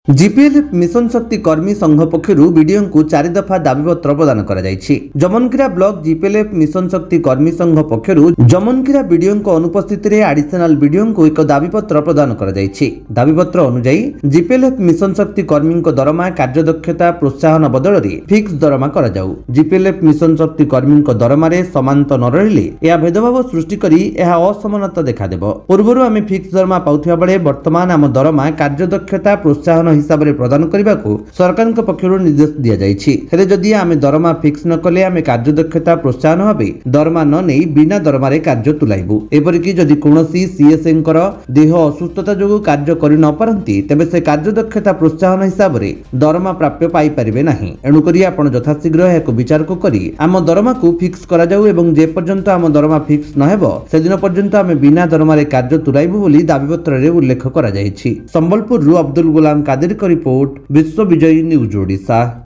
जीपीएलएफ mission शक्ति कर्मी संघ पक्षर बीडीओ को 4 दफा दाबीपत्र प्रदान कर जमनकीरा ब्लॉक जीपीएलएफ मिशन शक्ति कर्मी संघ पक्षर जमनकीरा बीडीओ अनुपस्थित आडिशनाल बीडीओ को एक दाबीपत्र प्रदान कर दाबीपत्र अनुजाई जीपीएलएफ मिशन शक्ति कर्मी दरमा कार्यदक्षता प्रोत्साहन बदल में फिक्स दरमा कर जीपीएलएफ मिशन शक्ति कर्मी दरमा समांत न रही यह भेदभाव सृष्टि कर असमानता देखा पूर्व आम फिक्स दरमा पाउथिबा बेले वर्तमान आम दरमा कार्यदक्षता प्रोत्साहन हिसाब से प्रदान करने को सरकार पक्षर निर्देश दि जाइए जदि आम दरमा फिक्स न कले आम कार्यदक्षता प्रोत्साहन भाव दरमा न नहीं बिना दरमा कार्य तुलाइबू एपरिक जदि कौन सीएसए देह असुस्थता जो कार्य कर न पारती तेबे से कार्यदक्षता प्रोत्साहन हिसाब से दरमा प्राप्य पाई पारिबे नाही। एणुक यथाशीघ्र यह विचार को करी आम दरमा को फिक्स करा जाऊ एवं जे पर्यंत आम दरमा फिक्स न हेबो से दिन पर्यंत आम बिना दरमा कार्य तुलाइबू बोली दाबीपत्र रे उल्लेख करा जायछि। संबलपुर अब्दुल गुलाम कादिर का रिपोर्ट विश्व विजयी न्यूज ओडिशा।